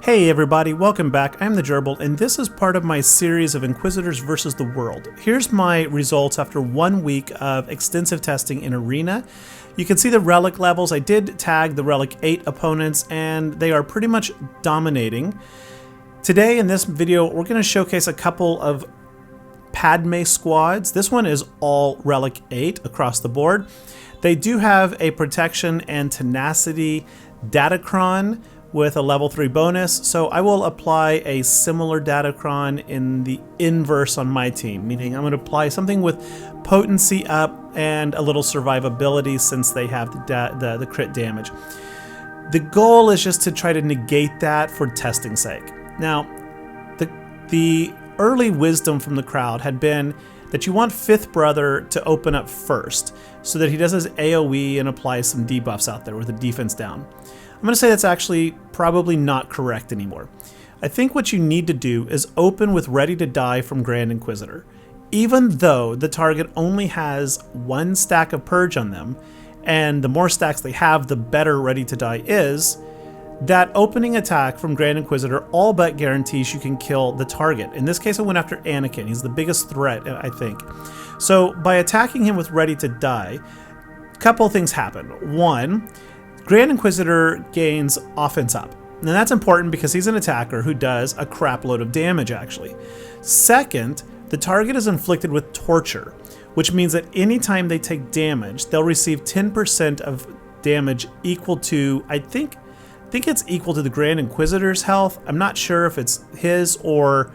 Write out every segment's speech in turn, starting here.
Hey everybody, welcome back. I'm the Gerbil, and this is part of my series of Inquisitors versus the World. Here's my results after 1 week of extensive testing in Arena. You can see the relic levels. I did tag the relic 8 opponents, and they are pretty much dominating. Today in this video, we're going to showcase a couple of Padme squads. This one is all relic 8 across the board. They do have a protection and tenacity datacron with a level 3 bonus, so I will apply a similar datacron in the inverse on my team, meaning I'm going to apply something with potency up and a little survivability since they have the crit damage. The goal is just to try to negate that for testing sake. Now, the early wisdom from the crowd had been that you want Fifth Brother to open up first so that he does his AoE and applies some debuffs out there with the defense down. I'm going to say that's actually probably not correct anymore. I think what you need to do is open with Ready to Die from Grand Inquisitor. Even though the target only has 1 stack of Purge on them, and the more stacks they have, the better Ready to Die is, that opening attack from Grand Inquisitor all but guarantees you can kill the target. In this case, I went after Anakin. He's the biggest threat, I think. So by attacking him with Ready to Die, a couple things happen. One, Grand Inquisitor gains offense up. Now that's important because he's an attacker who does a crap load of damage actually. Second, the target is inflicted with torture, which means that anytime they take damage, they'll receive 10% of damage equal to, I think it's equal to the Grand Inquisitor's health. I'm not sure if it's his or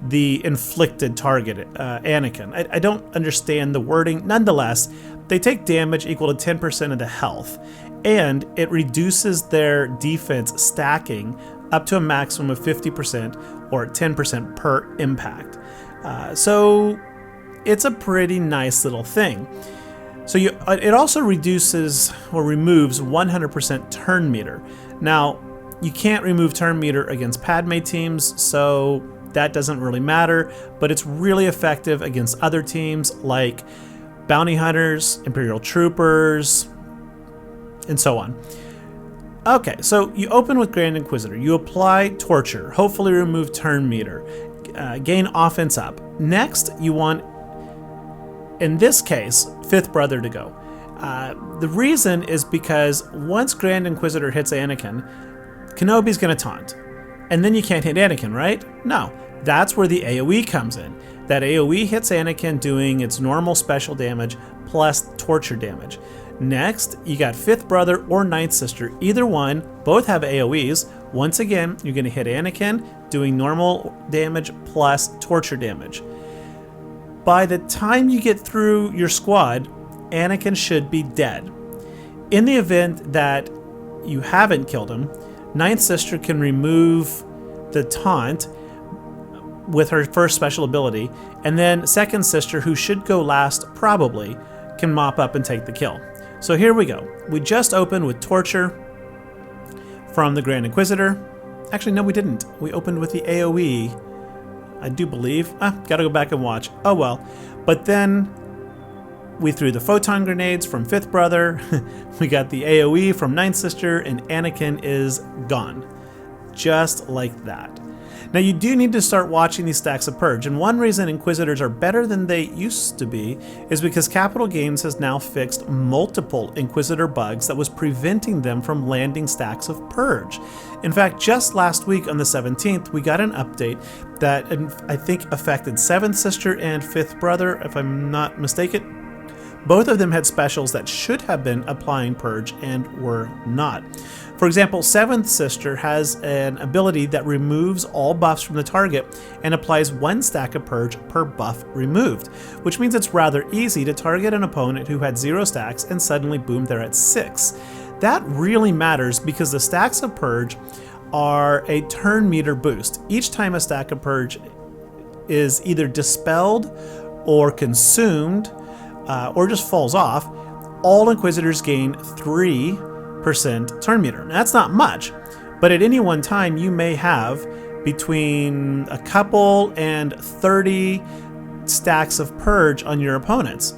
the inflicted target, Anakin. I don't understand the wording. Nonetheless, they take damage equal to 10% of the health, and it reduces their defense stacking up to a maximum of 50% or 10% per impact. So it's a pretty nice little thing. So it also reduces or removes 100% turn meter. Now, you can't remove turn meter against Padme teams, so that doesn't really matter, but it's really effective against other teams like Bounty Hunters, Imperial Troopers, and so on. Okay, so you open with Grand Inquisitor, you apply Torture, hopefully remove turn meter, gain offense up. Next, you want, in this case, Fifth Brother to go. The reason is because once Grand Inquisitor hits Anakin, Kenobi's going to taunt. And then you can't hit Anakin, right? No, that's where the AoE comes in. That AoE hits Anakin doing its normal special damage plus torture damage. Next, you got Fifth Brother or Ninth Sister. Either one, both have AoEs. Once again, you're going to hit Anakin doing normal damage plus torture damage. By the time you get through your squad, Anakin should be dead. In the event that you haven't killed him, Ninth Sister can remove the taunt with her first special ability, and then Second Sister, who should go last probably, can mop up and take the kill. So here we go. We just opened with Torture from the Grand Inquisitor. Actually, no, we didn't. We opened with the AoE, I do believe. Gotta go back and watch. Oh well. But then we threw the photon grenades from Fifth Brother. We got the AoE from Ninth Sister, and Anakin is gone. Just like that. Now you do need to start watching these stacks of Purge, and one reason Inquisitors are better than they used to be is because Capital Games has now fixed multiple Inquisitor bugs that was preventing them from landing stacks of Purge. In fact, just last week on the 17th, we got an update that I think affected 7th Sister and 5th Brother, if I'm not mistaken. Both of them had specials that should have been applying Purge and were not. For example, 7th Sister has an ability that removes all buffs from the target and applies 1 stack of Purge per buff removed, which means it's rather easy to target an opponent who had 0 stacks and suddenly boom, they're at 6. That really matters because the stacks of Purge are a turn meter boost. Each time a stack of Purge is either dispelled or consumed or just falls off, all Inquisitors gain 3% turn meter. Now, that's not much, but at any one time you may have between a couple and 30 stacks of Purge on your opponents.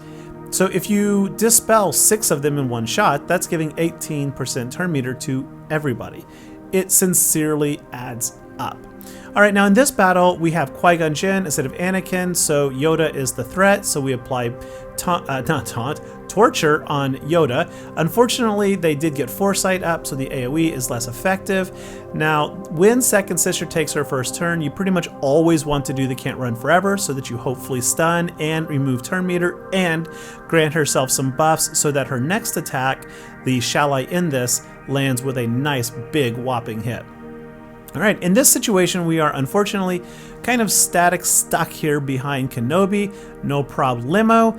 So if you dispel 6 of them in one shot, that's giving 18% turn meter to everybody. it sincerely adds up. All right, now in this battle, we have Qui-Gonn Jinn instead of Anakin, so Yoda is the threat, so we apply torture on Yoda. Unfortunately, they did get foresight up, so the AoE is less effective. Now, when second sister takes her first turn, you pretty much always want to do the can't run forever so that you hopefully stun and remove turn meter and grant herself some buffs so that her next attack, the shall I end this, lands with a nice big whopping hit. All right, in this situation, we are unfortunately kind of stuck here behind Kenobi. No problemo.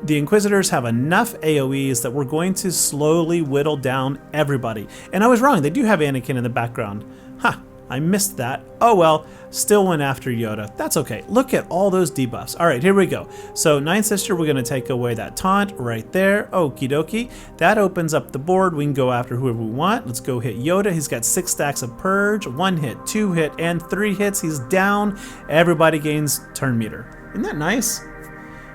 The Inquisitors have enough AoEs that we're going to slowly whittle down everybody. And I was wrong, they do have Anakin in the background. I missed that. Oh well, still went after Yoda. That's okay. Look at all those debuffs. All right, here we go. So Ninth Sister, we're gonna take away that taunt right there. Okie dokie. That opens up the board. We can go after whoever we want. Let's go hit Yoda. He's got 6 stacks of Purge, 1 hit, 2 hit, and 3 hits. He's down. Everybody gains turn meter. Isn't that nice?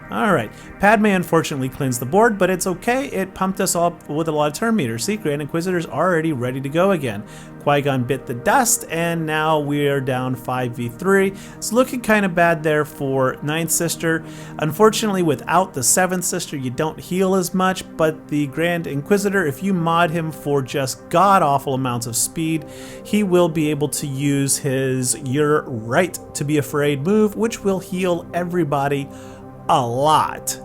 All right, Padme unfortunately cleansed the board, but it's okay. It pumped us all with a lot of turn meters. See, Grand Inquisitor's already ready to go again. Qui-Gonn bit the dust, and now we are down 5v3. It's looking kind of bad there for Ninth Sister. Unfortunately, without the Seventh Sister, you don't heal as much, but the Grand Inquisitor, if you mod him for just god-awful amounts of speed, he will be able to use his You're Right to Be Afraid move, which will heal everybody a lot.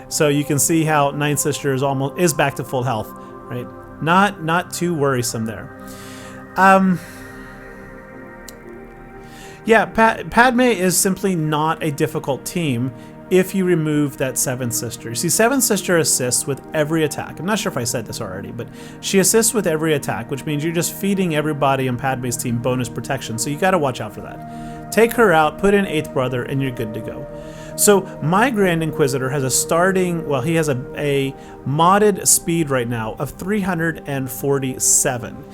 So you can see how Ninth Sister is back to full health, right? Not too worrisome there. Yeah, Padme is simply not a difficult team if you remove that Seventh Sister. You see, Seventh Sister assists with every attack. I'm not sure if I said this already, but she assists with every attack, which means you're just feeding everybody on Padme's team bonus protection, so you gotta watch out for that. Take her out, put in Eighth Brother, and you're good to go. So my Grand Inquisitor has he has a modded speed right now of 347.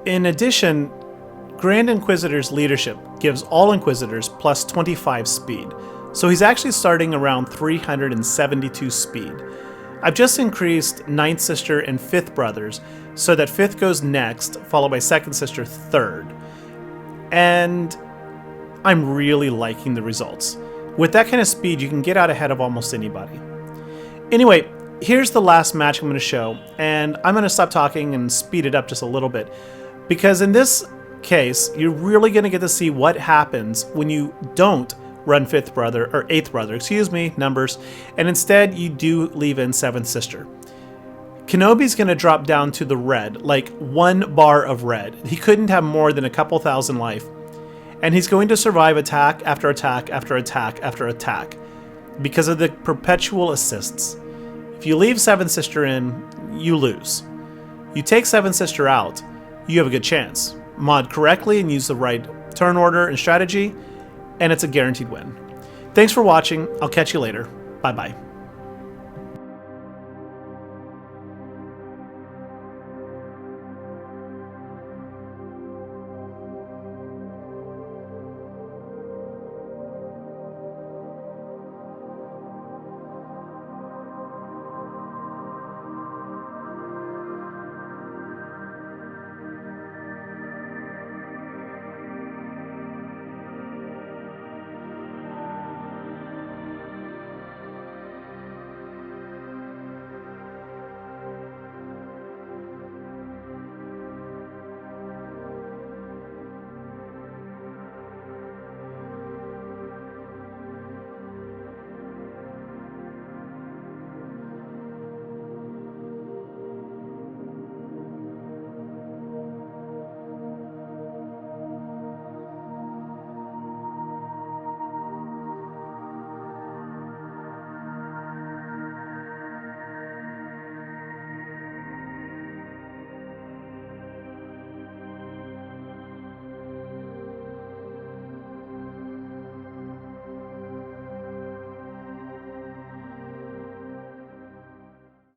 In addition, Grand Inquisitor's leadership gives all Inquisitors plus 25 speed. So he's actually starting around 372 speed. I've just increased Ninth Sister and Fifth Brothers so that Fifth goes next, followed by Second Sister third. And I'm really liking the results. With that kind of speed, you can get out ahead of almost anybody. Anyway, here's the last match I'm going to show, and I'm going to stop talking and speed it up just a little bit, because in this case, you're really going to get to see what happens when you don't run Eighth Brother, numbers, and instead you do leave in Seventh Sister. Kenobi's going to drop down to the red, like 1 bar of red. He couldn't have more than a couple thousand life. And he's going to survive attack after attack after attack after attack because of the perpetual assists. If you leave Seventh Sister in, you lose. You take Seventh Sister out, you have a good chance. Mod correctly and use the right turn order and strategy, and it's a guaranteed win. Thanks for watching. I'll catch you later. Bye-bye.